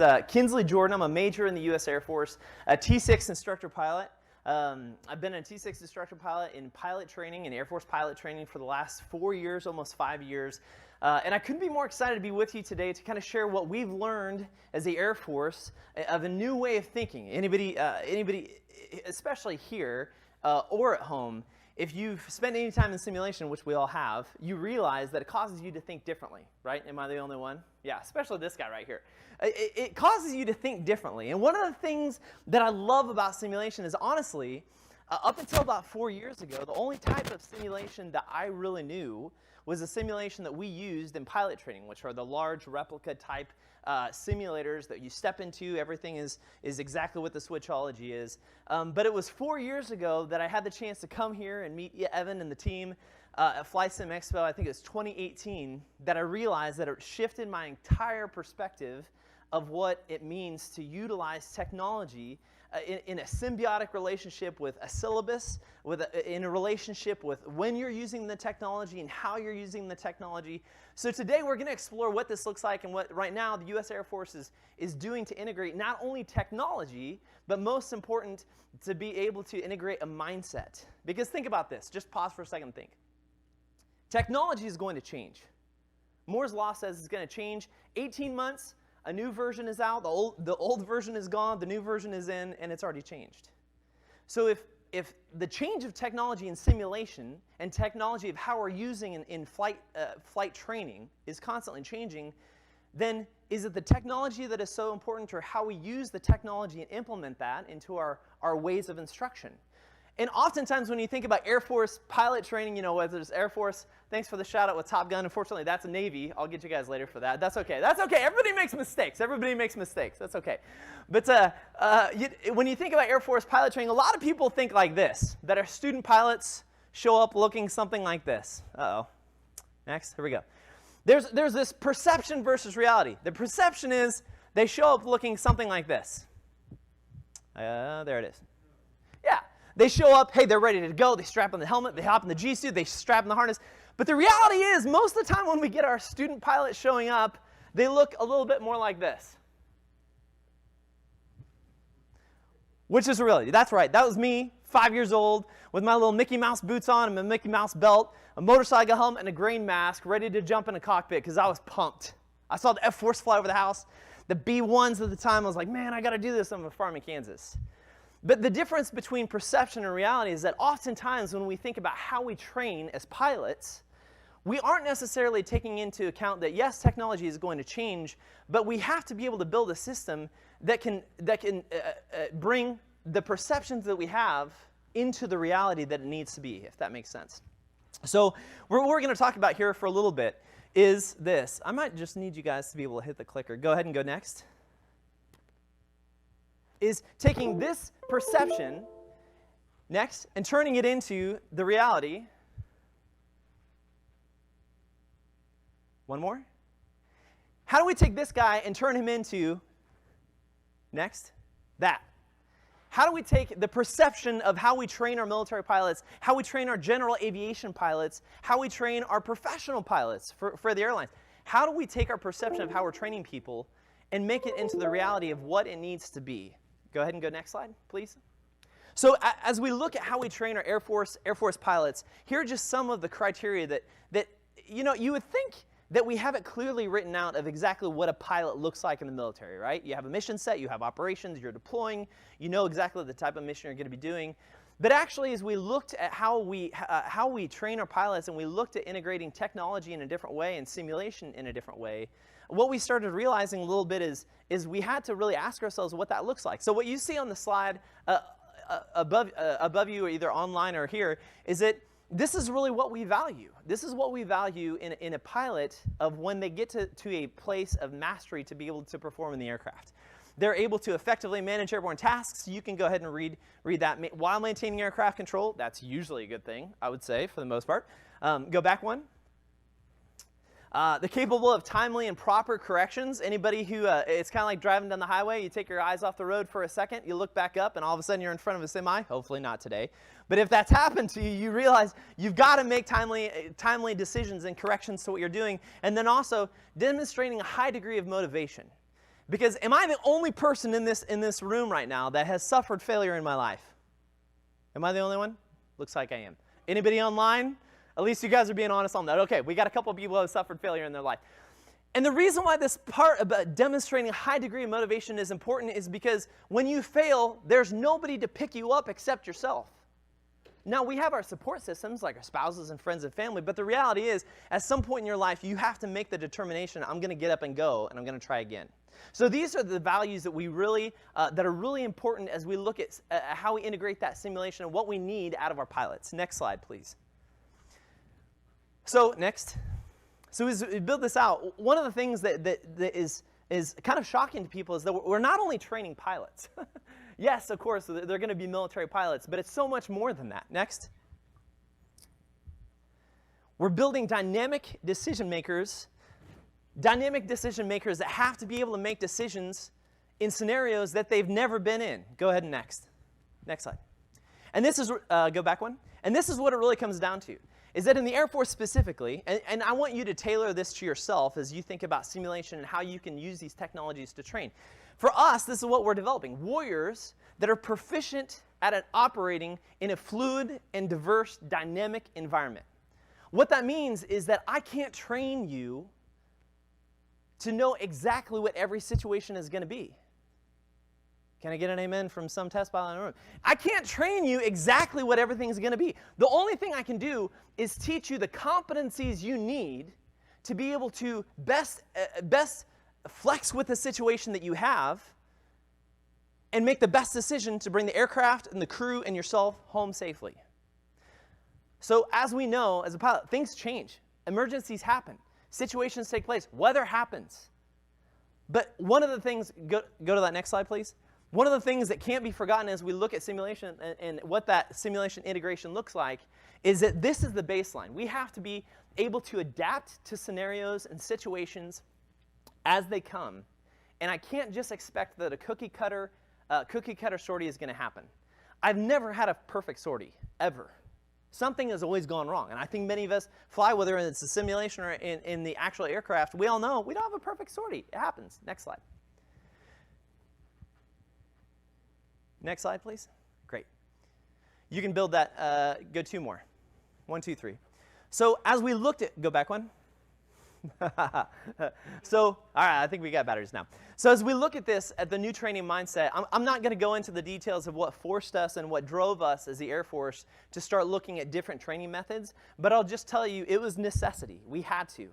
is Kinsley Jordan. I'm a major in the U.S. Air Force, a T6 instructor pilot. I've been a T6 instructor pilot in pilot training and Air Force pilot training for the last 4 years, almost 5 years. And I couldn't be more excited to be with you today to kind of share what we've learned as the Air Force of a new way of thinking. Anybody, especially here or at home, if you've spent any time in simulation, which we all have, you realize that it causes you to think differently, right? Am I the only one? Yeah, especially this guy right here. It causes you to think differently. And one of the things that I love about simulation is, honestly, up until about 4 years ago, the only type of simulation that I really knew was a simulation that we used in pilot training, which are the large replica type simulators that you step into. Everything is exactly what the Switchology is. But it was 4 years ago that I had the chance to come here and meet Evan and the team at Flight Sim Expo. I think it was 2018, that I realized that it shifted my entire perspective of what it means to utilize technology in a symbiotic relationship with a syllabus, in a relationship with when you're using the technology and how you're using the technology. So today we're going to explore what this looks like and what right now the U.S. Air Force is doing to integrate not only technology, but most important, to be able to integrate a mindset. Because think about this. Just pause for a second and think. Technology is going to change. Moore's Law says it's going to change. 18 months, a new version is out, the old version is gone, the new version is in, and it's already changed. So if the change of technology in simulation and technology of how we're using in flight training is constantly changing, then is it the technology that is so important, or how we use the technology and implement that into our ways of instruction? And oftentimes when you think about Air Force pilot training, you know, whether it's Air Force, thanks for the shout out with Top Gun. Unfortunately, that's a Navy. I'll get you guys later for that. That's okay. That's okay. Everybody makes mistakes. Everybody makes mistakes. That's okay. But when you think about Air Force pilot training, a lot of people think like this, that our student pilots show up looking something like this. Uh-oh. Next. Here we go. There's this perception versus reality. The perception is they show up looking something like this. There it is. Yeah. They show up, hey, they're ready to go. They strap on the helmet, they hop in the G-suit, they strap in the harness. But the reality is, most of the time when we get our student pilots showing up, they look a little bit more like this. Which is reality. That's right. That was me, 5 years old, with my little Mickey Mouse boots on and my Mickey Mouse belt, a motorcycle helmet, and a grain mask, ready to jump in a cockpit because I was pumped. I saw the F-4s fly over the house. The B-1s at the time, I was like, man, I got to do this. I'm a farm in Kansas. But the difference between perception and reality is that oftentimes when we think about how we train as pilots, we aren't necessarily taking into account that, yes, technology is going to change, but we have to be able to build a system that can bring the perceptions that we have into the reality that it needs to be, if that makes sense. So what we're going to talk about here for a little bit is this. I might just need you guys to be able to hit the clicker. Go ahead and go next. Is taking this perception next and turning it into the reality. One more. How do we take this guy and turn him into, next, that? How do we take the perception of how we train our military pilots, how we train our general aviation pilots, how we train our professional pilots for the airlines? How do we take our perception of how we're training people and make it into the reality of what it needs to be? Go ahead and go next slide, please. So as we look at how we train our Air Force pilots, here are just some of the criteria that you know, you would think that we have it clearly written out of exactly what a pilot looks like in the military, right? You have a mission set, you have operations, you're deploying, you know exactly the type of mission you're going to be doing. But actually, as we looked at how we train our pilots and we looked at integrating technology in a different way and simulation in a different way, what we started realizing a little bit is we had to really ask ourselves what that looks like. So what you see on the slide above you, either online or here, is that this is really what we value. This is what we value in a pilot of when they get to a place of mastery to be able to perform in the aircraft. They're able to effectively manage airborne tasks. You can go ahead and read that while maintaining aircraft control. That's usually a good thing, I would say, for the most part. Go back one. They're capable of timely and proper corrections. Anybody who, it's kind of like driving down the highway. You take your eyes off the road for a second, you look back up, and all of a sudden you're in front of a semi. Hopefully not today. But if that's happened to you, you realize you've got to make timely decisions and corrections to what you're doing. And then also demonstrating a high degree of motivation. Because am I the only person in this room right now that has suffered failure in my life? Am I the only one? Looks like I am. Anybody online? At least you guys are being honest on that. Okay, we got a couple of people who have suffered failure in their life. And the reason why this part about demonstrating a high degree of motivation is important is because when you fail, there's nobody to pick you up except yourself. Now, we have our support systems like our spouses and friends and family, but the reality is, at some point in your life, you have to make the determination, I'm going to get up and go, and I'm going to try again. So these are the values that we really, that are really important as we look at how we integrate that simulation and what we need out of our pilots. Next slide, please. So next. So as we build this out, one of the things that is kind of shocking to people is that we're not only training pilots. Yes, of course, they're going to be military pilots, but it's so much more than that. Next. We're building dynamic decision makers that have to be able to make decisions in scenarios that they've never been in. Go ahead and next. Next slide. And this is, go back one. And this is what it really comes down to, is that in the Air Force specifically, and I want you to tailor this to yourself as you think about simulation and how you can use these technologies to train. For us, this is what we're developing. Warriors that are proficient at operating in a fluid and diverse dynamic environment. What that means is that I can't train you to know exactly what every situation is going to be. Can I get an amen from some test pilot in the room? I can't train you exactly what everything's going to be. The only thing I can do is teach you the competencies you need to be able to best flex with the situation that you have and make the best decision to bring the aircraft and the crew and yourself home safely. So as we know, as a pilot, things change. Emergencies happen. Situations take place. Weather happens. But one of the things, go to that next slide, please. One of the things that can't be forgotten as we look at simulation and what that simulation integration looks like is that this is the baseline. We have to be able to adapt to scenarios and situations as they come. And I can't just expect that a cookie cutter sortie is going to happen. I've never had a perfect sortie, ever. Something has always gone wrong. And I think many of us fly, whether it's a simulation or in the actual aircraft, we all know we don't have a perfect sortie. It happens. Next slide. Next slide, please. Great. You can build that. Go two more. 1, 2, 3. So as we looked at, go back one. So, all right, I think we got batteries now. So as we look at this, at the new training mindset, I'm not going to go into the details of what forced us and what drove us as the Air Force to start looking at different training methods, but I'll just tell you it was necessity. We had to.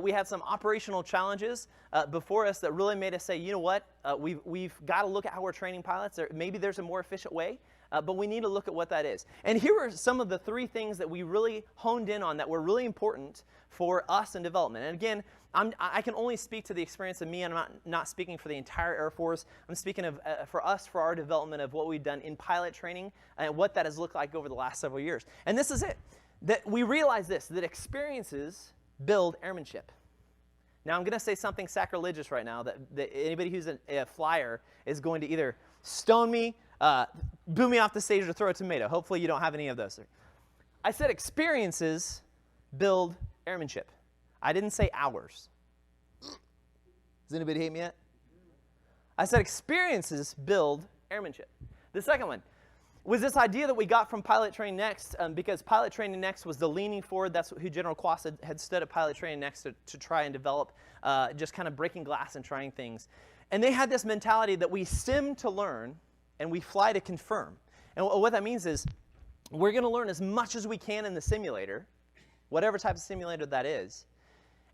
We had some operational challenges before us that really made us say, you know what, we've got to look at how we're training pilots. Maybe there's a more efficient way, but we need to look at what that is. And here are some of the 3 things that we really honed in on that were really important for us in development. And again, I can only speak to the experience of me, and I'm not speaking for the entire Air Force. I'm speaking of for us, for our development of what we've done in pilot training and what that has looked like over the last several years. And this is it, that we realize this, that experiences build airmanship. Now, I'm going to say something sacrilegious right now that anybody who's a flyer is going to either stone me, boo me off the stage, or throw a tomato. Hopefully you don't have any of those. I said experiences build airmanship. I didn't say hours. Does anybody hate me yet? I said experiences build airmanship. The second one was this idea that we got from Pilot Training Next, because Pilot Training Next was the leaning forward. That's who General Quas had stood at Pilot Training Next to try and develop, just kind of breaking glass and trying things. And they had this mentality that we sim to learn and we fly to confirm. And what that means is we're going to learn as much as we can in the simulator, whatever type of simulator that is.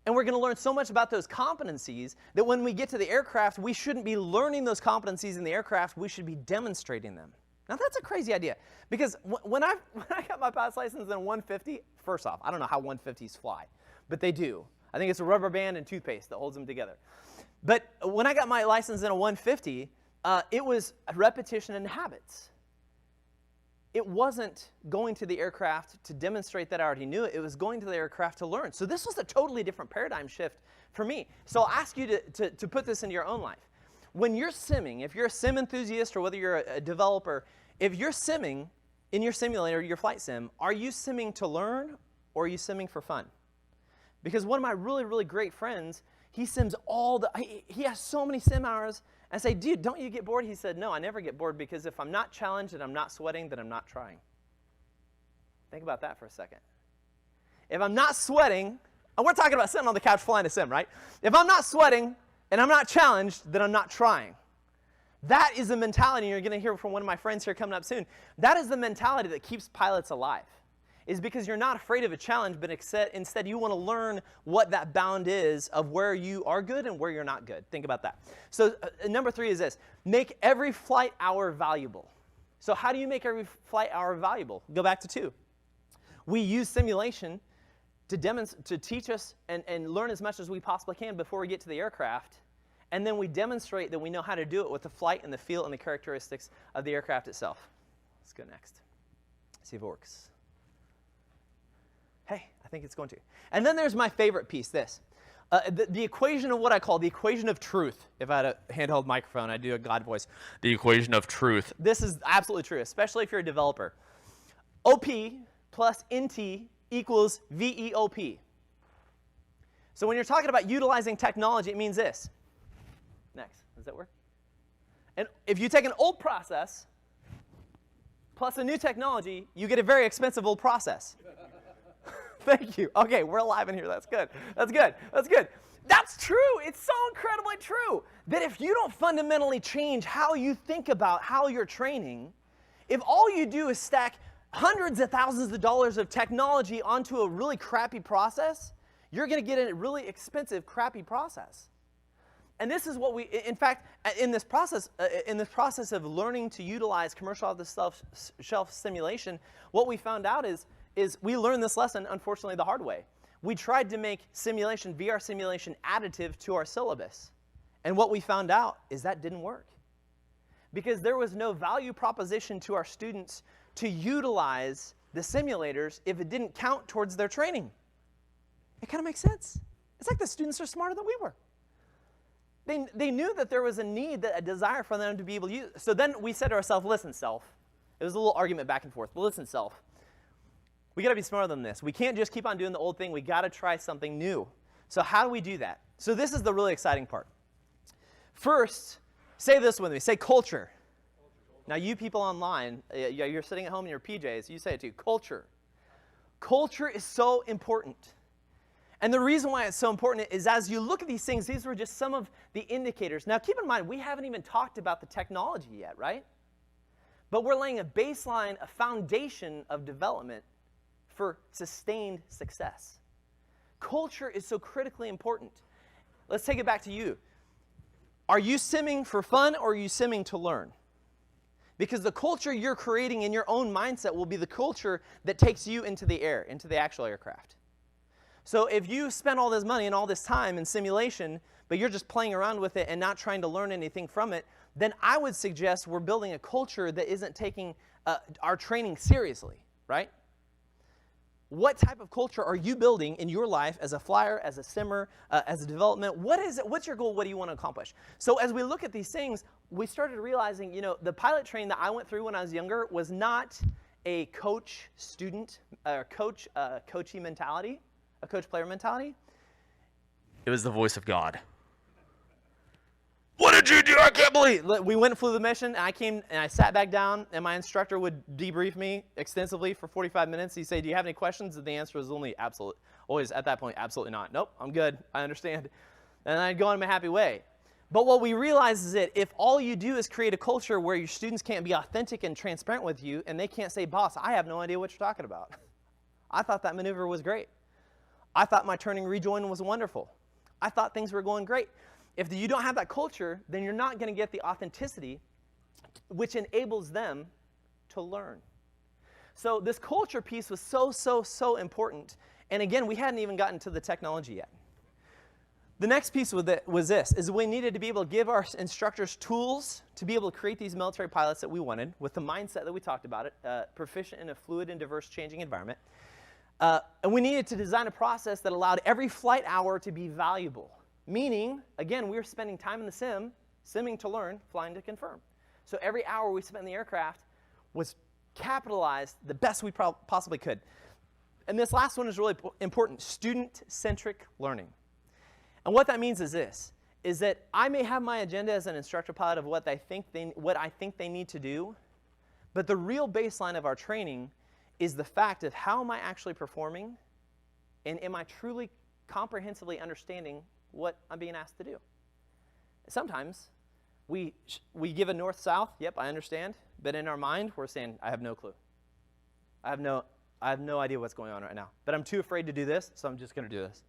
And we're going to learn so much about those competencies that when we get to the aircraft, we shouldn't be learning those competencies in the aircraft. We should be demonstrating them. Now, that's a crazy idea, because when I got my pilot's license in 150, first off, I don't know how 150s fly, but they do. I think it's a rubber band and toothpaste that holds them together. But when I got my license in a 150, it was repetition and habits. It wasn't going to the aircraft to demonstrate that I already knew it. It was going to the aircraft to learn. So this was a totally different paradigm shift for me. So I'll ask you to put this into your own life. When you're simming, if you're a sim enthusiast or whether you're a developer, if you're simming in your simulator, your flight sim, are you simming to learn or are you simming for fun? Because one of my really, really great friends, he sims he has so many sim hours. And I say, dude, don't you get bored? He said, no, I never get bored because if I'm not challenged and I'm not sweating, then I'm not trying. Think about that for a second. If I'm not sweating, and we're talking about sitting on the couch flying a sim, right? If I'm not sweating and I'm not challenged, then I'm not trying. That is the mentality, and you're going to hear from one of my friends here coming up soon. That is the mentality that keeps pilots alive, is because you're not afraid of a challenge, but instead you want to learn what that bound is of where you are good and where you're not good. Think about that. So number 3 is this: make every flight hour valuable. So how do you make every flight hour valuable? Go back to 2. We use simulation to teach us and learn as much as we possibly can before we get to the aircraft. And then we demonstrate that we know how to do it with the flight and the feel and the characteristics of the aircraft itself. Let's go next. See if it works. Hey, I think it's going to. And then there's my favorite piece, this. The equation of what I call the equation of truth. If I had a handheld microphone, I'd do a God voice. The equation of truth. This is absolutely true, especially if you're a developer. OP plus NT equals VEOP. So when you're talking about utilizing technology, it means this. Next. Does that work? And if you take an old process plus a new technology, you get a very expensive old process. Thank you. Okay, we're alive in here. That's good. That's good. That's good. That's true. It's so incredibly true that if you don't fundamentally change how you think about how you're training, if all you do is stack hundreds of thousands of dollars of technology onto a really crappy process, you're going to get a really expensive, crappy process. And this is what we, in fact, in this process of learning to utilize commercial off-the-shelf simulation, what we found out is we learned this lesson, unfortunately, the hard way. We tried to make simulation, VR simulation, additive to our syllabus. And what we found out is that didn't work. Because there was no value proposition to our students to utilize the simulators if it didn't count towards their training. It kind of makes sense. It's like the students are smarter than we were. They knew that there was a need, a desire for them to be able to use it. So then we said to ourselves, listen, self. It was a little argument back and forth. But listen, self. We got to be smarter than this. We can't just keep on doing the old thing. We got to try something new. So how do we do that? So this is the really exciting part. First, say this with me. Say culture. Now you people online, you're sitting at home in your PJs. You say it too. Culture. Culture is so important. And the reason why it's so important is as you look at these things, these were just some of the indicators. Now keep in mind, we haven't even talked about the technology yet, right? But we're laying a baseline, a foundation of development for sustained success. Culture is so critically important. Let's take it back to you. Are you simming for fun or are you simming to learn? Because the culture you're creating in your own mindset will be the culture that takes you into the air, into the actual aircraft. So if you spend all this money and all this time in simulation, but you're just playing around with it and not trying to learn anything from it, then I would suggest we're building a culture that isn't taking our training seriously, right? What type of culture are you building in your life as a flyer, as a simmer, as a development? What is it? What's your goal? What do you want to accomplish? So as we look at these things, we started realizing, you know, the pilot training that I went through when I was younger was not a coach-student, coachee mentality, a coach-player mentality. It was the voice of God. What did you do? I can't believe. We went and flew the mission, and I came and I sat back down, and my instructor would debrief me extensively for 45 minutes. He'd say, do you have any questions? And the answer was always at that point, absolutely not. Nope, I'm good. I understand. And I'd go on my happy way. But what we realized is that if all you do is create a culture where your students can't be authentic and transparent with you, and they can't say, boss, I have no idea what you're talking about. I thought that maneuver was great. I thought my turning rejoin was wonderful. I thought things were going great. If you don't have that culture, then you're not going to get the authenticity which enables them to learn. So this culture piece was so important. And again, we hadn't even gotten to the technology yet. The next piece was this, is we needed to be able to give our instructors tools to be able to create these military pilots that we wanted with the mindset that we talked about, proficient in a fluid and diverse changing environment. And we needed to design a process that allowed every flight hour to be valuable. Meaning, again, we were spending time in the sim, simming to learn, flying to confirm. So every hour we spent in the aircraft was capitalized the best we possibly could. And this last one is really important, student-centric learning. And what that means is this, is that I may have my agenda as an instructor pilot of what I think they need to do, but the real baseline of our training is the fact of how am I actually performing, and am I truly comprehensively understanding what I'm being asked to do. Sometimes we give a north-south, yep, I understand, but in our mind we're saying, I have no clue. I have no idea what's going on right now, but I'm too afraid to do this, so I'm just going to do this.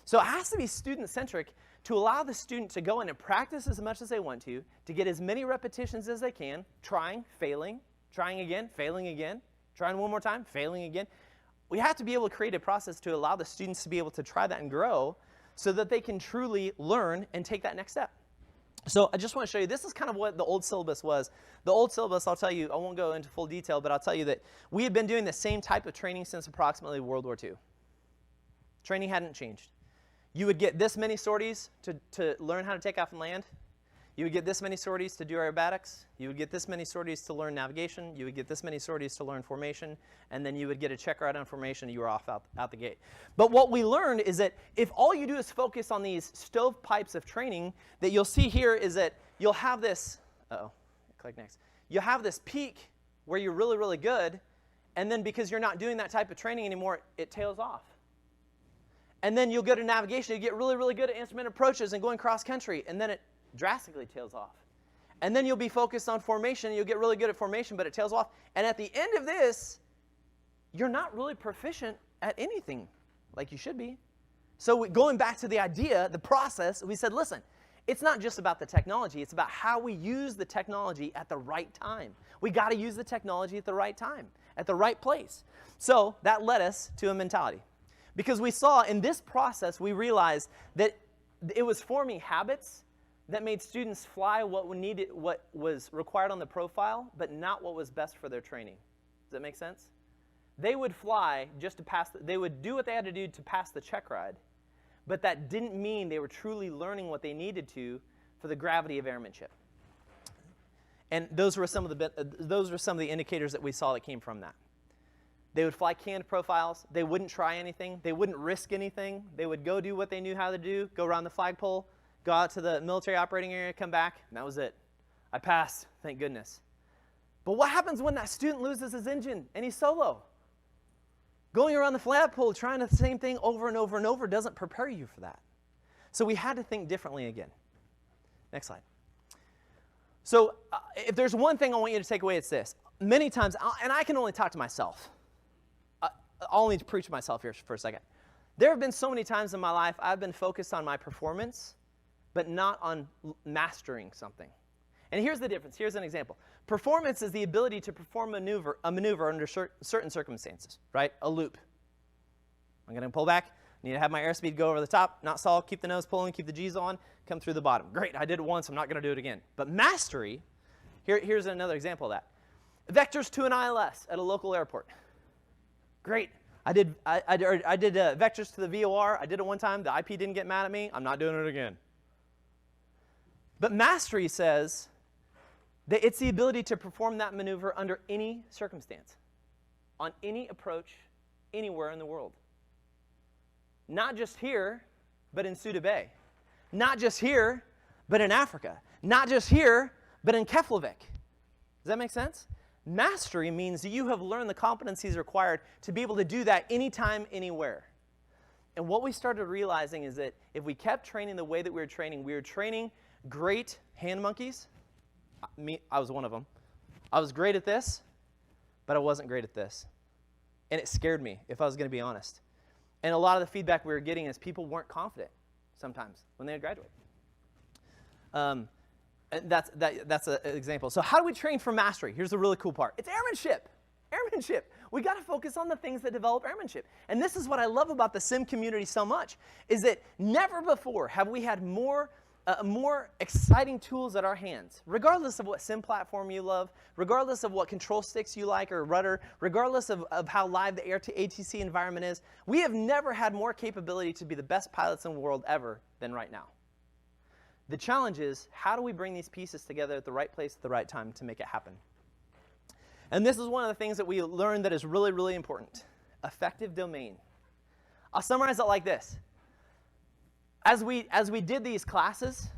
So it has to be student-centric to allow the student to go in and practice as much as they want to get as many repetitions as they can, trying, failing, trying again, failing again, trying one more time, failing again. We have to be able to create a process to allow the students to be able to try that and grow so that they can truly learn and take that next step. So I just want to show you, this is kind of what the old syllabus was. The old syllabus, I'll tell you, I won't go into full detail, but I'll tell you that we had been doing the same type of training since approximately World War II. Training hadn't changed. You would get this many sorties to learn how to take off and land. You would get this many sorties to do aerobatics. You would get this many sorties to learn navigation. You would get this many sorties to learn formation. And then you would get a check ride on formation, and you were off out the gate. But what we learned is that if all you do is focus on these stovepipes of training, that you'll see here is that you'll have this, click next. You'll have this peak where you're really, really good, and then because you're not doing that type of training anymore, it tails off. And then you'll go to navigation, you get really, really good at instrument approaches and going cross country, and then it drastically tails off. And then you'll be focused on formation, and you'll get really good at formation, but it tails off. And at the end of this, you're not really proficient at anything like you should be. So going back to the idea, the process, we said, listen, it's not just about the technology, it's about how we use the technology at the right time. We got to use the technology at the right time, at the right place. So that led us to a mentality. Because we saw in this process, we realized that it was forming habits that made students fly what was required on the profile, but not what was best for their training. Does that make sense? They would fly just to pass, they would do what they had to do to pass the check ride, but that didn't mean they were truly learning what they needed to for the gravity of airmanship. And those were some of the indicators that we saw that came from that. They would fly canned profiles. They wouldn't try anything. They wouldn't risk anything. They would go do what they knew how to do, go around the flagpole, go out to the military operating area, come back, and that was it. I passed, thank goodness. But what happens when that student loses his engine and he's solo? Going around the flagpole, trying the same thing over and over and over doesn't prepare you for that. So we had to think differently again. Next slide. So if there's one thing I want you to take away, it's this. Many times, and I can only talk to myself. I'll only preach to myself here for a second. There have been so many times in my life I've been focused on my performance, but not on mastering something. And here's the difference. Here's an example. Performance is the ability to perform a maneuver under certain circumstances, right? A loop. I'm going to pull back. I need to have my airspeed go over the top, not stall, keep the nose pulling, keep the G's on, come through the bottom. Great, I did it once. I'm not going to do it again. But mastery, here's another example of that. Vectors to an ILS at a local airport. Great. I did vectors to the VOR. I did it one time. The IP didn't get mad at me. I'm not doing it again. But mastery says that it's the ability to perform that maneuver under any circumstance, on any approach, anywhere in the world. Not just here, but in Suda Bay. Not just here, but in Africa. Not just here, but in Keflavik. Does that make sense? Mastery means that you have learned the competencies required to be able to do that anytime, anywhere. And what we started realizing is that if we kept training the way that we were training great hand monkeys. I was one of them. I was great at this, but I wasn't great at this. And it scared me, if I was going to be honest. And a lot of the feedback we were getting is people weren't confident sometimes when they would graduate. And that's an example. So how do we train for mastery? Here's the really cool part. It's airmanship. Airmanship. We got to focus on the things that develop airmanship. And this is what I love about the sim community so much, is that never before have we had more exciting tools at our hands, regardless of what sim platform you love, regardless of what control sticks you like or rudder, regardless of how live the ATC environment is. We have never had more capability to be the best pilots in the world ever than right now. The challenge is, how do we bring these pieces together at the right place at the right time to make it happen? And this is one of the things that we learned that is really, really important. Effective domain. I'll summarize it like this. As we did these classes,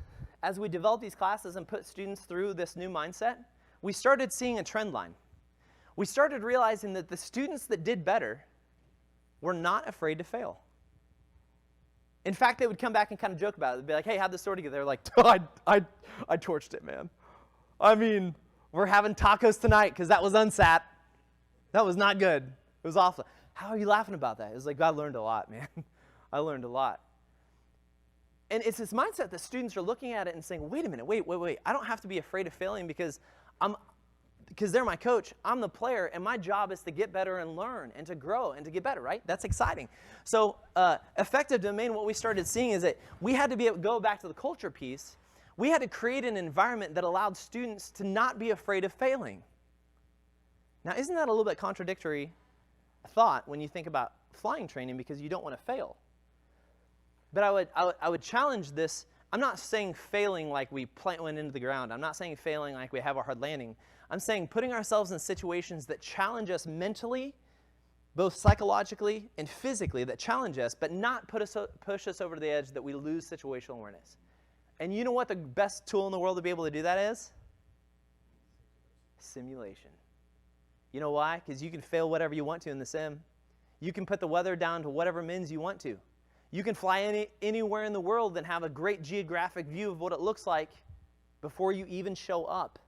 as we developed these classes and put students through this new mindset, we started seeing a trend line. We started realizing that the students that did better were not afraid to fail. In fact, they would come back and kind of joke about it. They'd be like, hey, how'd this story go? They're like, I torched it, man. I mean, we're having tacos tonight because that was unsat. That was not good. It was awful. How are you laughing about that? It was like, I learned a lot, man. I learned a lot. And it's this mindset that students are looking at it and saying, wait a minute, wait. I don't have to be afraid of failing because they're my coach. I'm the player, and my job is to get better and learn and to grow and to get better, right? That's exciting. So effective domain, what we started seeing is that we had to be able to go back to the culture piece. We had to create an environment that allowed students to not be afraid of failing. Now, isn't that a little bit contradictory thought when you think about flying training because you don't want to fail? But I would challenge this. I'm not saying failing like we went into the ground. I'm not saying failing like we have a hard landing. I'm saying putting ourselves in situations that challenge us mentally, both psychologically and physically, that challenge us, but not push us over to the edge that we lose situational awareness. And you know what the best tool in the world to be able to do that is? Simulation. You know why? Because you can fail whatever you want to in the sim. You can put the weather down to whatever mins you want to. You can fly anywhere in the world and have a great geographic view of what it looks like before you even show up.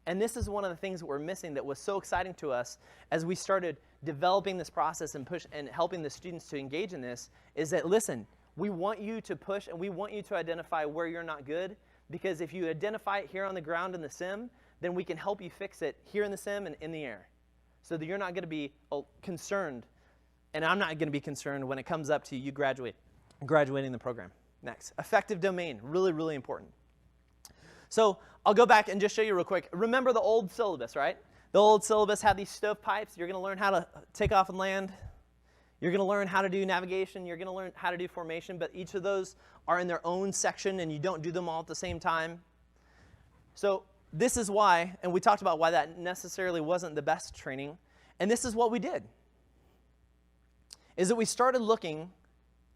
And this is one of the things that we're missing that was so exciting to us as we started developing this process and helping the students to engage in this, is that, listen, we want you to push and we want you to identify where you're not good, because if you identify it here on the ground in the sim, then we can help you fix it here in the sim and in the air, so that you're not going to be concerned. And I'm not going to be concerned when it comes up to you graduating the program. Next, effective domain, really, really important. So I'll go back and just show you real quick. Remember the old syllabus, right? The old syllabus had these stovepipes. You're going to learn how to take off and land. You're going to learn how to do navigation. You're going to learn how to do formation. But each of those are in their own section, and you don't do them all at the same time. So this is why, and we talked about why that necessarily wasn't the best training. And this is what we did, is that we started looking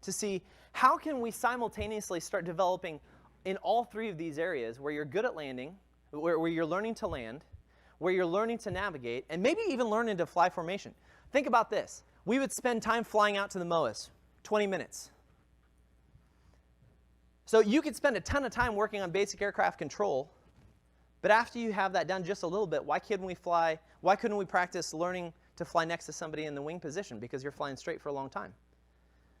to see how can we simultaneously start developing in all three of these areas where you're good at landing, where you're learning to land, where you're learning to navigate, and maybe even learning to fly formation. Think about this. We would spend time flying out to the MOAs, 20 minutes. So you could spend a ton of time working on basic aircraft control, but after you have that done just a little bit, why couldn't we practice learning to fly next to somebody in the wing position because you're flying straight for a long time?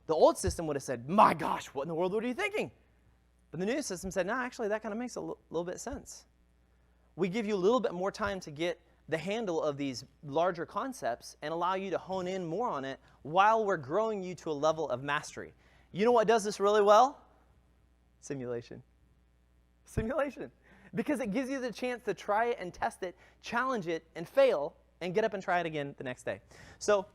The old system would have said, my gosh, what in the world are you thinking? But the new system said, no, actually, that kind of makes a little bit of sense. We give you a little bit more time to get the handle of these larger concepts and allow you to hone in more on it while we're growing you to a level of mastery. You know what does this really well? Simulation. Simulation. Because it gives you the chance to try it and test it, challenge it, and fail, and get up and try it again the next day. So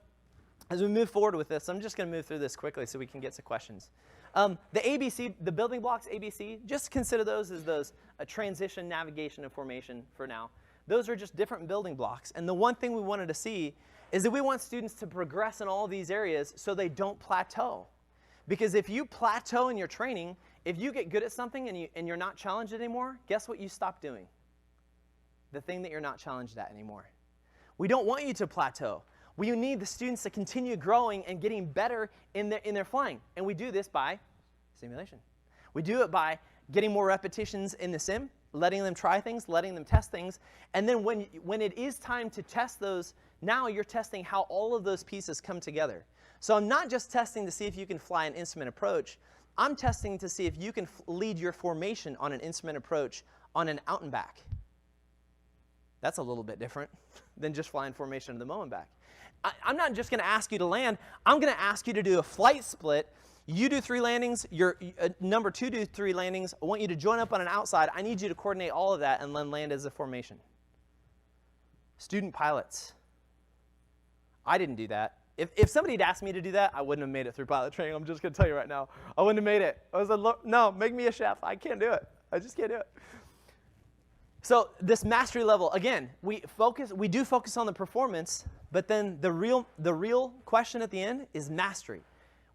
as we move forward with this, I'm just going to move through this quickly so we can get some questions. The ABC, the building blocks ABC, just consider those as transition, navigation, and formation for now. Those are just different building blocks. And the one thing we wanted to see is that we want students to progress in all of these areas so they don't plateau. Because if you plateau in your training, if you get good at something and you're not challenged anymore, guess what you stop doing? The thing that you're not challenged at anymore. We don't want you to plateau. We need the students to continue growing and getting better in their flying. And we do this by simulation. We do it by getting more repetitions in the sim, letting them try things, letting them test things. And then when it is time to test those, now you're testing how all of those pieces come together. So I'm not just testing to see if you can fly an instrument approach. I'm testing to see if you can lead your formation on an instrument approach on an out and back. That's a little bit different than just flying formation of the mow and back. I'm not just going to ask you to land. I'm going to ask you to do a flight split. You do 3 landings. Your number 2 do 3 landings. I want you to join up on an outside. I need you to coordinate all of that and then land as a formation. Student pilots. I didn't do that. If somebody had asked me to do that, I wouldn't have made it through pilot training. I'm just going to tell you right now. I wouldn't have made it. I was like, no, make me a chef. I can't do it. I just can't do it. So this mastery level, again, we do focus on the performance, But then the real question at the end is mastery.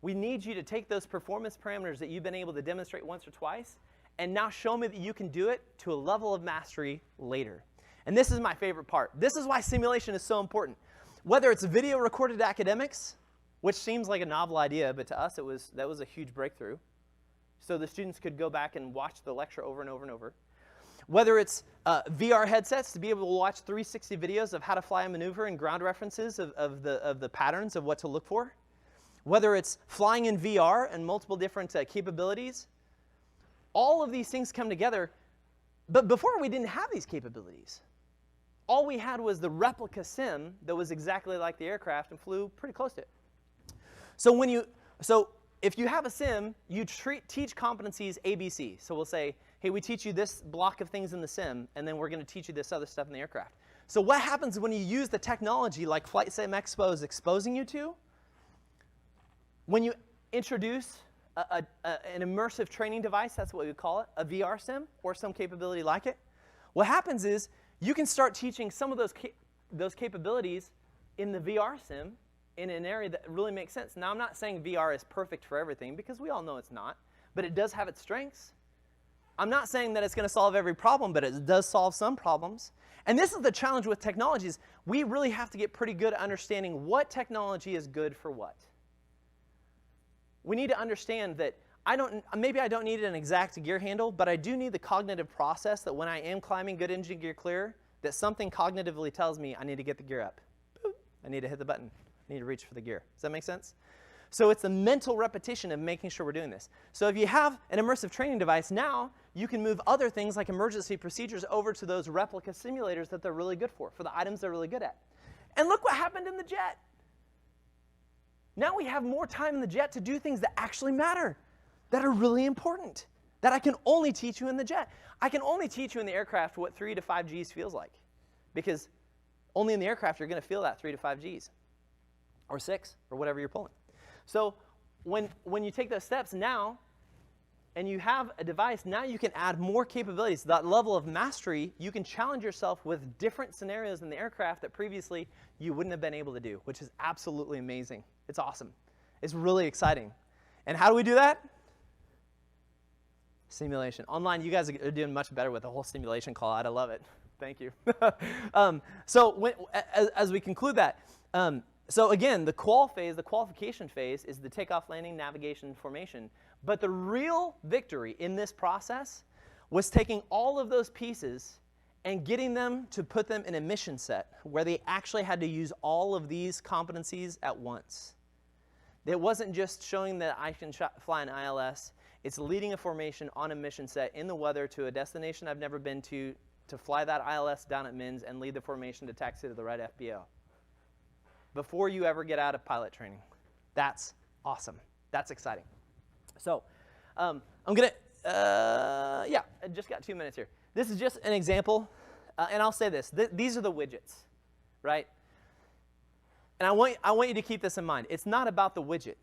We need you to take those performance parameters that you've been able to demonstrate once or twice and now show me that you can do it to a level of mastery later. And this is my favorite part. This is why simulation is so important. Whether it's video recorded academics, which seems like a novel idea, but to us that was a huge breakthrough. So the students could go back and watch the lecture over and over and over. Whether it's VR headsets to be able to watch 360 videos of how to fly a maneuver and ground references of the patterns of what to look for. Whether it's flying in VR and multiple different capabilities. All of these things come together, but before we didn't have these capabilities. All we had was the replica sim that was exactly like the aircraft and flew pretty close to it. So if you have a sim, you teach competencies ABC. So we'll say, hey, we teach you this block of things in the sim, and then we're going to teach you this other stuff in the aircraft. So what happens when you use the technology like Flight Sim Expo is exposing you to? When you introduce an immersive training device, that's what we call it, a VR sim or some capability like it, what happens is you can start teaching some of those capabilities in the VR sim in an area that really makes sense. Now, I'm not saying VR is perfect for everything, because we all know it's not, but it does have its strengths. I'm not saying that it's going to solve every problem, but it does solve some problems. And this is the challenge with technologies. We really have to get pretty good at understanding what technology is good for what. We need to understand that maybe I don't need an exact gear handle, but I do need the cognitive process that when I am climbing good engine gear clear, that something cognitively tells me I need to get the gear up. Boop. I need to hit the button. I need to reach for the gear. Does that make sense? So it's the mental repetition of making sure we're doing this. So if you have an immersive training device, now you can move other things like emergency procedures over to those replica simulators that they're really good for the items they're really good at. And look what happened in the jet. Now we have more time in the jet to do things that actually matter, that are really important, that I can only teach you in the jet. I can only teach you in the aircraft what 3 to 5 Gs feels like, because only in the aircraft you're going to feel that 3 to 5 Gs, or 6, or whatever you're pulling. So when you take those steps now, and you have a device, now you can add more capabilities. That level of mastery, you can challenge yourself with different scenarios in the aircraft that previously you wouldn't have been able to do, which is absolutely amazing. It's awesome. It's really exciting. And how do we do that? Simulation. Online, you guys are doing much better with the whole simulation call out. I love it. Thank you. As we conclude that, so again, the qualification phase is the takeoff, landing, navigation, formation. But the real victory in this process was taking all of those pieces and getting them to put them in a mission set where they actually had to use all of these competencies at once. It wasn't just showing that I can fly an ILS. It's leading a formation on a mission set in the weather to a destination I've never been to fly that ILS down at MINS and lead the formation to taxi to the right FBO. Before you ever get out of pilot training. That's awesome. That's exciting. So I'm going to, I just got 2 minutes here. This is just an example, and I'll say this. These are the widgets, right? And I want you to keep this in mind. It's not about the widget.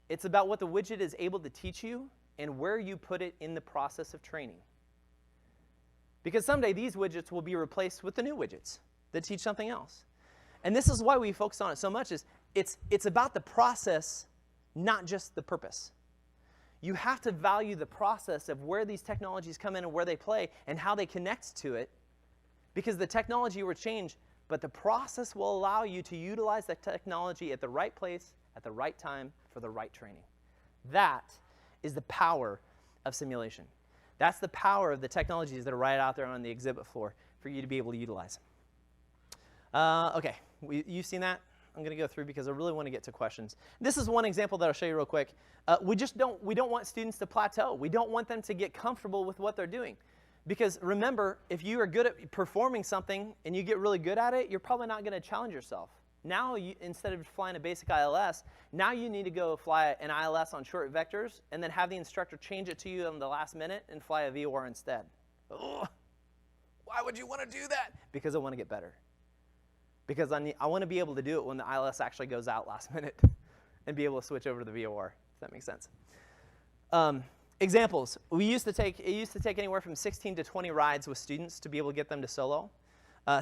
It's about what the widget is able to teach you and where you put it in the process of training. Because someday these widgets will be replaced with the new widgets that teach something else. And this is why we focus on it so much, is it's about the process, not just the purpose. You have to value the process of where these technologies come in and where they play and how they connect to it, because the technology will change, but the process will allow you to utilize that technology at the right place, at the right time, for the right training. That is the power of simulation. That's the power of the technologies that are right out there on the exhibit floor for you to be able to utilize. Okay, you've seen that? I'm going to go through because I really want to get to questions. This is one example that I'll show you real quick. We don't want students to plateau. We don't want them to get comfortable with what they're doing. Because remember, if you are good at performing something and you get really good at it, you're probably not going to challenge yourself. Now, instead of flying a basic ILS, now you need to go fly an ILS on short vectors and then have the instructor change it to you in the last minute and fly a VOR instead. Ugh. Why would you want to do that? Because I want to get better. Because I want to be able to do it when the ILS actually goes out last minute and be able to switch over to the VOR, if that makes sense. Examples. It used to take anywhere from 16 to 20 rides with students to be able to get them to solo.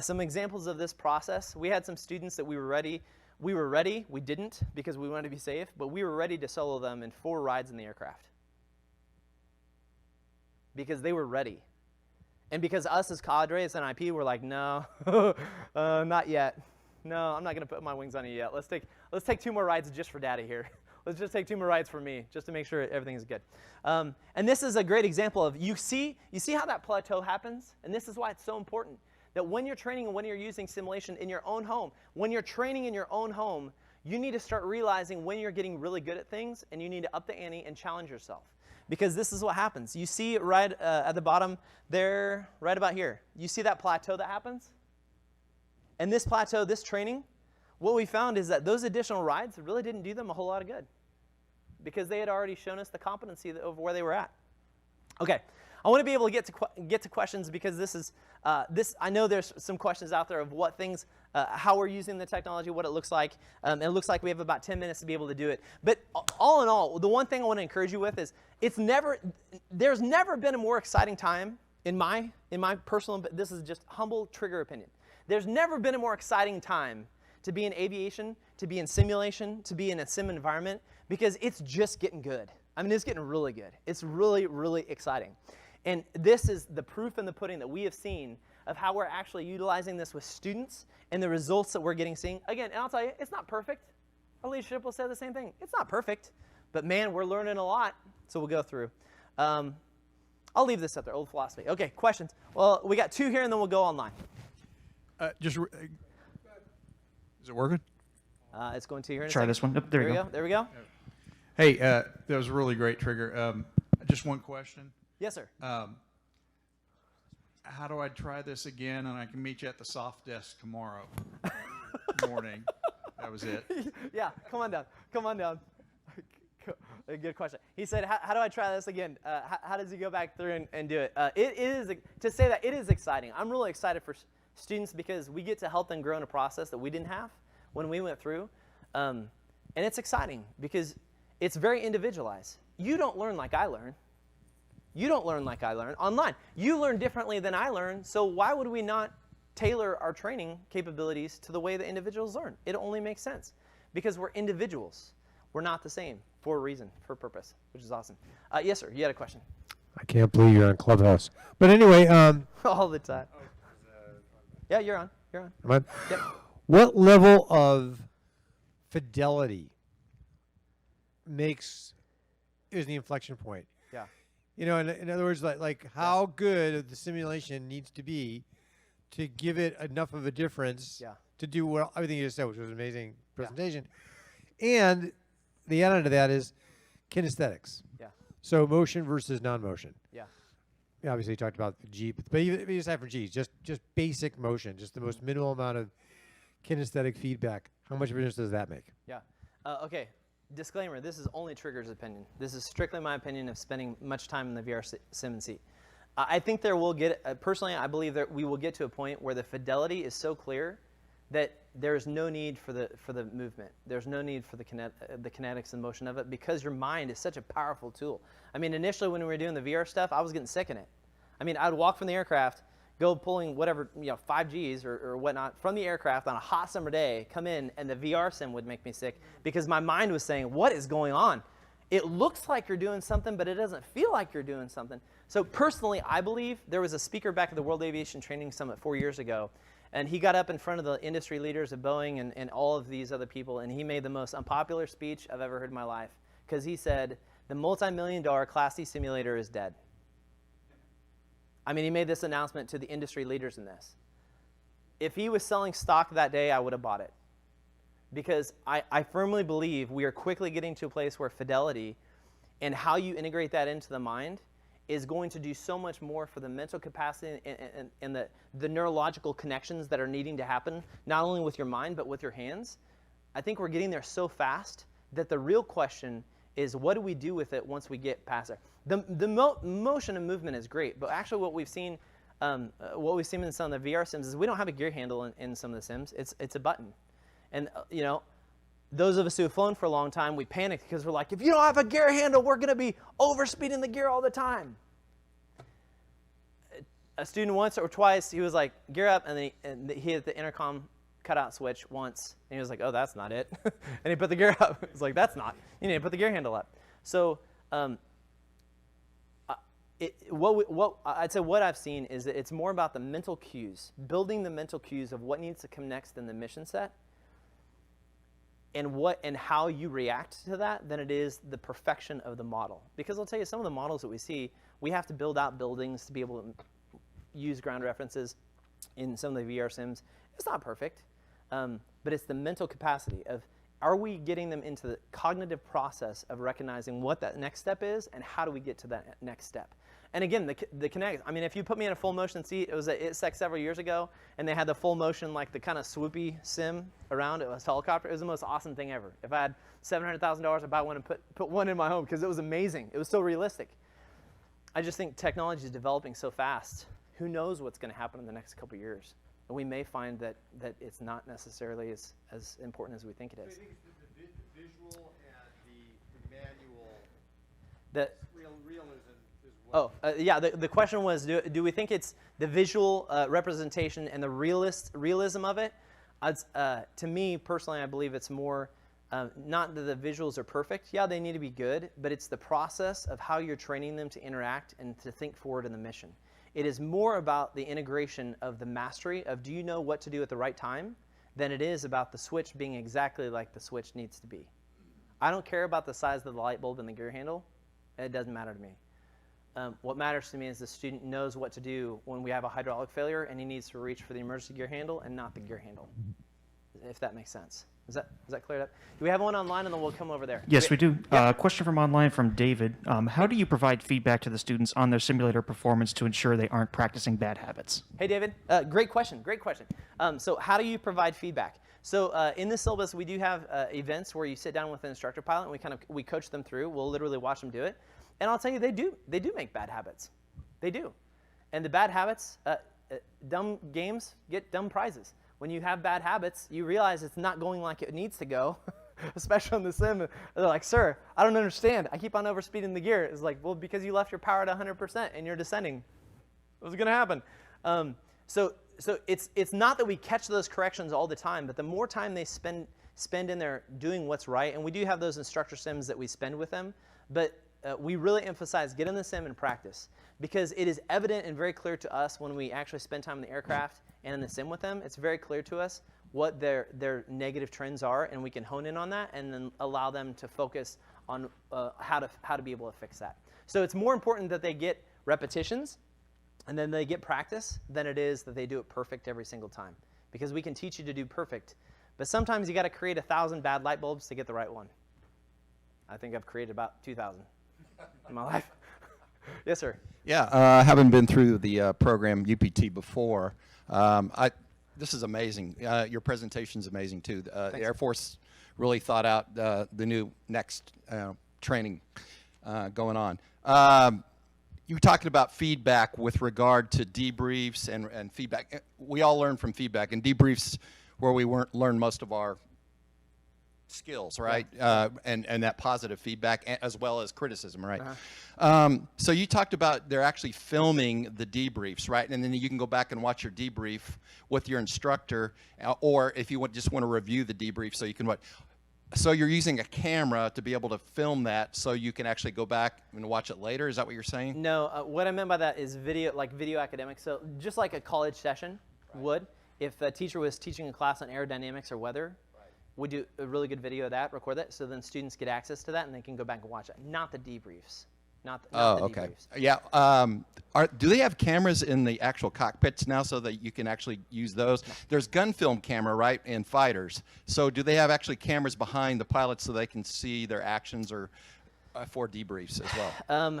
Some examples of this process, we had some students that we were ready, we didn't because we wanted to be safe, but we were ready to solo them in 4 rides in the aircraft. Because they were ready. And because us as cadre, as NIP, we're like, no, not yet. No, I'm not going to put my wings on you yet. Let's take 2 more rides just for data here. Let's just take 2 more rides for me, just to make sure everything is good. And this is a great example of, you see how that plateau happens? And this is why it's so important that when you're training and when you're using simulation in your own home, when you're training in your own home, you need to start realizing when you're getting really good at things, and you need to up the ante and challenge yourself. Because this is what happens. You see it right at the bottom there, right about here. You see that plateau that happens? And this plateau, this training, what we found is that those additional rides really didn't do them a whole lot of good because they had already shown us the competency of where they were at. Okay, I want to be able to get to questions because this is I know there's some questions out there of what things, how we're using the technology, what it looks like. It looks like we have about 10 minutes to be able to do it. But all in all, the one thing I want to encourage you with is there's never been a more exciting time in my personal, this is just humble trigger opinion. There's never been a more exciting time to be in aviation, to be in simulation, to be in a sim environment, because it's just getting good. I mean, it's getting really good. It's really, really exciting. And this is the proof in the pudding that we have seen of how we're actually utilizing this with students and the results that we're seeing. Again, and I'll tell you, it's not perfect. Our leadership will say the same thing. It's not perfect, but man, we're learning a lot, so we'll go through. I'll leave this up there, old philosophy. Okay, questions? Well, we got 2 here, and then we'll go online. Is it working? It's going to here in a Try second. this one. There we go. There we go. Hey, that was a really great trigger. Just one question. Yes, sir. How do I try this again and I can meet you at the soft desk tomorrow morning? That was it. Yeah, come on down. Come on down. A good question. He said, how do I try this again? How does he go back through and do it? It is, to say that, it is exciting. I'm really excited for students because we get to help them grow in a process that we didn't have when we went through. And it's exciting because it's very individualized. You don't learn like I learn. You don't learn like I learn online. You learn differently than I learn, so why would we not tailor our training capabilities to the way that individuals learn? It only makes sense because we're individuals. We're not the same for a reason, for a purpose, which is awesome. Yes, sir, you had a question. I can't believe you're on Clubhouse. But anyway. All the time. Yeah, you're on. You're on. Am I? Yep. What level of fidelity is the inflection point? Yeah. You know, in other words, like how good the simulation needs to be to give it enough of a difference to do everything you just said, which was an amazing presentation. Yeah. And the add-on to that is kinesthetics. Yeah. So motion versus non-motion. Yeah. Yeah. Obviously, you talked about the Jeep, but even aside from G's, just basic motion, just the most minimal amount of kinesthetic feedback. How much of a difference does that make? Yeah. Okay. Disclaimer, this is only Trigger's opinion. This is strictly my opinion of spending much time in the VR sim and seat. I think there will personally, I believe that we will get to a point where the fidelity is so clear that there's no need for the movement. There's no need for the kinetics and motion of it because your mind is such a powerful tool. I mean, initially when we were doing the VR stuff, I was getting sick in it. I mean, I'd walk from the aircraft, go pulling whatever, 5 Gs or whatnot from the aircraft on a hot summer day, come in, and the VR sim would make me sick because my mind was saying, what is going on? It looks like you're doing something, but it doesn't feel like you're doing something. So personally, I believe there was a speaker back at the World Aviation Training Summit 4 years ago, and he got up in front of the industry leaders of Boeing and all of these other people, and he made the most unpopular speech I've ever heard in my life because he said, the multi-million-dollar Class C simulator is dead. I mean, he made this announcement to the industry leaders in this. If he was selling stock that day, I would have bought it. Because I firmly believe we are quickly getting to a place where fidelity and how you integrate that into the mind is going to do so much more for the mental capacity and the neurological connections that are needing to happen, not only with your mind, but with your hands. I think we're getting there so fast that the real question is what do we do with it once we get past there? The motion and movement is great, but actually what we've seen in some of the VR sims is we don't have a gear handle in some of the sims. It's a button. And those of us who have flown for a long time, we panic because we're like, if you don't have a gear handle, we're going to be overspeeding the gear all the time. a student once or twice, he was like, gear up, and then he hit the intercom cutout switch once, and he was like, oh, that's not it. And he put the gear up. It was like, that's not. You need to put the gear handle up. So I'd say what I've seen is that it's more about the mental cues, building the mental cues of what needs to come next in the mission set, and how you react to that than it is the perfection of the model. Because I'll tell you, some of the models that we see, we have to build out buildings to be able to use ground references in some of the VR sims. It's not perfect, but it's the mental capacity of, are we getting them into the cognitive process of recognizing what that next step is and how do we get to that next step? And again, the Kinect, I mean, if you put me in a full motion seat, it was at ITSEC several years ago, and they had the full motion, like the kind of swoopy sim around. It was helicopter. It was the most awesome thing ever. If I had $700,000, I'd buy one and put one in my home because it was amazing. It was so realistic. I just think technology is developing so fast. Who knows what's going to happen in the next couple of years? And we may find that it's not necessarily as important as we think it is. So I think it's the visual and the manual realism. Oh, yeah, the question was, do we think it's the visual representation and the realism of it? To me, personally, I believe it's more, not that the visuals are perfect. Yeah, they need to be good, but it's the process of how you're training them to interact and to think forward in the mission. It is more about the integration of the mastery of, do you know what to do at the right time, than it is about the switch being exactly like the switch needs to be. I don't care about the size of the light bulb and the gear handle. It doesn't matter to me. What matters to me is the student knows what to do when we have a hydraulic failure and he needs to reach for the emergency gear handle and not the gear handle, if that makes sense. Is that cleared up? Do we have one online, and then we'll come over there? Yes, we do. Yeah. Question from online from David. How do you provide feedback to the students on their simulator performance to ensure they aren't practicing bad habits? Hey, David. Great question. Great question. So how do you provide feedback? So in the syllabus, we do have events where you sit down with an instructor pilot, and we coach them through. We'll literally watch them do it. And I'll tell you, they do make bad habits. They do. And the bad habits, dumb games get dumb prizes. When you have bad habits, you realize it's not going like it needs to go, especially on the sim. They're like, sir, I don't understand. I keep on overspeeding the gear. It's like, well, because you left your power at 100% and you're descending. What's going to happen? So it's not that we catch those corrections all the time, but the more time they spend in there doing what's right, and we do have those instructor sims that we spend with them, but we really emphasize get in the sim and practice, because it is evident and very clear to us when we actually spend time in the aircraft and in the sim with them. It's very clear to us what their negative trends are, and we can hone in on that and then allow them to focus on how to be able to fix that. So it's more important that they get repetitions and then they get practice than it is that they do it perfect every single time, because we can teach you to do perfect, but sometimes you got to create 1,000 bad light bulbs to get the right one. I think I've created about 2,000 in my life. Yes, sir. Yeah, having been through the program UPT before, this is amazing. Your presentation's amazing too. The Air Force really thought out the new next training going on. You were talking about feedback with regard to debriefs and feedback. We all learn from feedback, and debriefs where we learn most of our skills, right? And that positive feedback, as well as criticism, right? So you talked about they're actually filming the debriefs, right? And then you can go back and watch your debrief with your instructor, or if you just want to review the debrief, so you can watch. So you're using a camera to be able to film that, so you can actually go back and watch it later. Is that what you're saying? No, what I meant by that is video academics. So just like a college session would, if a teacher was teaching a class on aerodynamics or weather, we do a really good video of that, record that, so then students get access to that and they can go back and watch it. Not the debriefs. Not the debriefs. Yeah. Do they have cameras in the actual cockpits now so that you can actually use those? No. There's gun film camera, right, in fighters. So do they have actually cameras behind the pilots so they can see their actions, or for debriefs as well?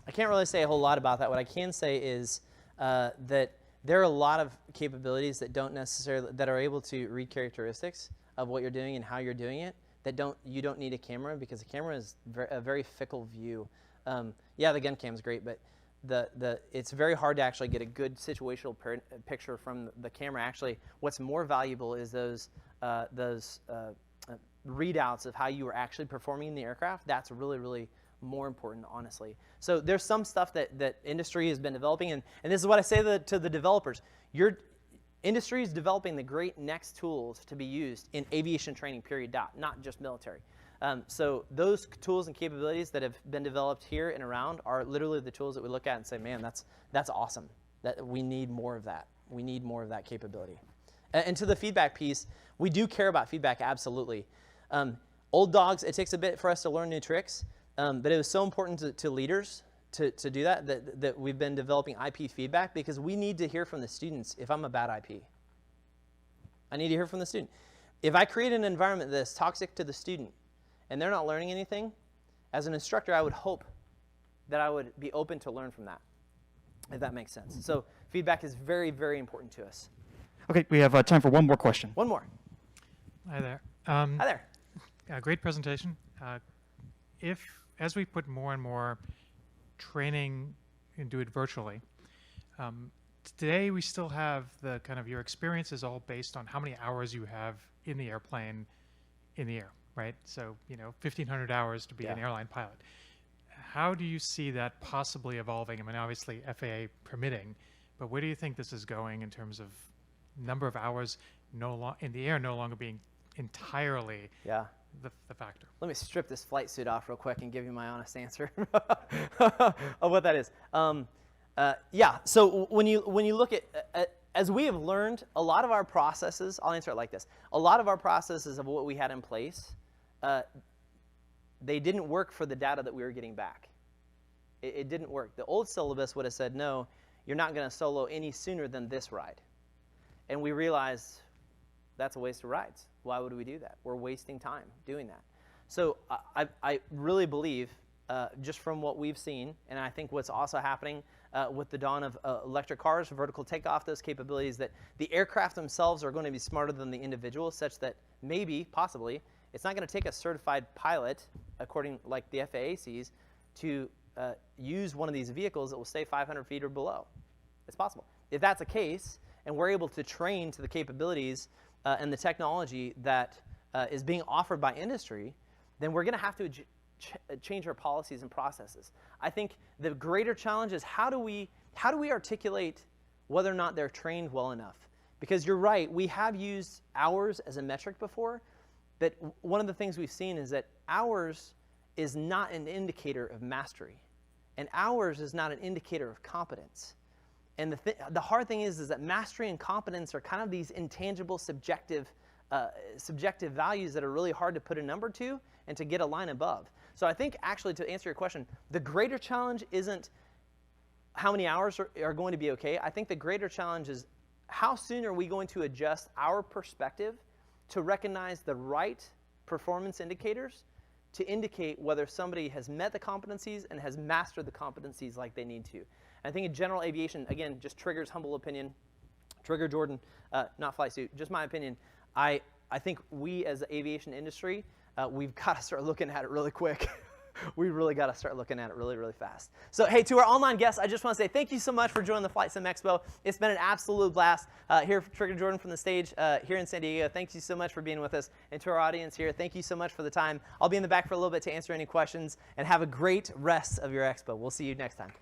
I can't really say a whole lot about that. What I can say is that there are a lot of capabilities that that are able to read characteristics of what you're doing and how you're doing it, that you don't need a camera, because a camera is a very fickle view. Yeah, the gun cam is great, but it's very hard to actually get a good situational picture from the camera. Actually, what's more valuable is those readouts of how you are actually performing in the aircraft. That's really, really more important, honestly. So there's some stuff that industry has been developing, and this is what I say to the developers. Your industry is developing the great next tools to be used in aviation training, period, not just military. So those tools and capabilities that have been developed here and around are literally the tools that we look at and say, man, that's awesome. That we need more of that. We need more of that capability. And to the feedback piece, we do care about feedback, absolutely. Old dogs, it takes a bit for us to learn new tricks, but it was so important to leaders to do that we've been developing IP feedback, because we need to hear from the students if I'm a bad IP. I need to hear from the student. If I create an environment that's toxic to the student and they're not learning anything, as an instructor, I would hope that I would be open to learn from that, if that makes sense. So feedback is very, very important to us. Okay, we have time for one more question. One more. Hi there. Hi there. Great presentation. As we put more and more training and do it virtually, today we still have the kind of, your experience is all based on how many hours you have in the airplane in the air, right? So, 1,500 hours to be an airline pilot. How do you see that possibly evolving? I mean, obviously FAA permitting, but where do you think this is going in terms of number of hours in the air no longer being entirely the factor? Let me strip this flight suit off real quick and give you my honest answer of what that is. So when you look at, as we have learned, a lot of our processes, I'll answer it like this. A lot of our processes of what we had in place, they didn't work for the data that we were getting back. It didn't work. The old syllabus would have said, no, you're not going to solo any sooner than this ride. And we realized that's a waste of rides. Why would we do that? We're wasting time doing that. So I really believe, just from what we've seen, and I think what's also happening with the dawn of electric cars, vertical takeoff, those capabilities, that the aircraft themselves are going to be smarter than the individual, such that maybe, possibly, it's not going to take a certified pilot, according like the FAA sees, to use one of these vehicles that will stay 500 feet or below. It's possible. If that's the case, and we're able to train to the capabilities and the technology that is being offered by industry, then we're going to have to change our policies and processes. I think the greater challenge is how do we articulate whether or not they're trained well enough? Because you're right, we have used hours as a metric before, but one of the things we've seen is that hours is not an indicator of mastery, and hours is not an indicator of competence. And the hard thing is that mastery and competence are kind of these intangible, subjective values that are really hard to put a number to and to get a line above. So I think, actually, to answer your question, the greater challenge isn't how many hours are going to be okay. I think the greater challenge is how soon are we going to adjust our perspective to recognize the right performance indicators to indicate whether somebody has met the competencies and has mastered the competencies like they need to. I think in general aviation, again, just triggers humble opinion. Trigger Jordan, not flight suit, just my opinion. I think we as the aviation industry, we've got to start looking at it really quick. We really got to start looking at it really, really fast. So, hey, to our online guests, I just want to say thank you so much for joining the Flight Sim Expo. It's been an absolute blast. Here for Trigger Jordan from the stage here in San Diego. Thank you so much for being with us. And to our audience here, thank you so much for the time. I'll be in the back for a little bit to answer any questions. And have a great rest of your expo. We'll see you next time.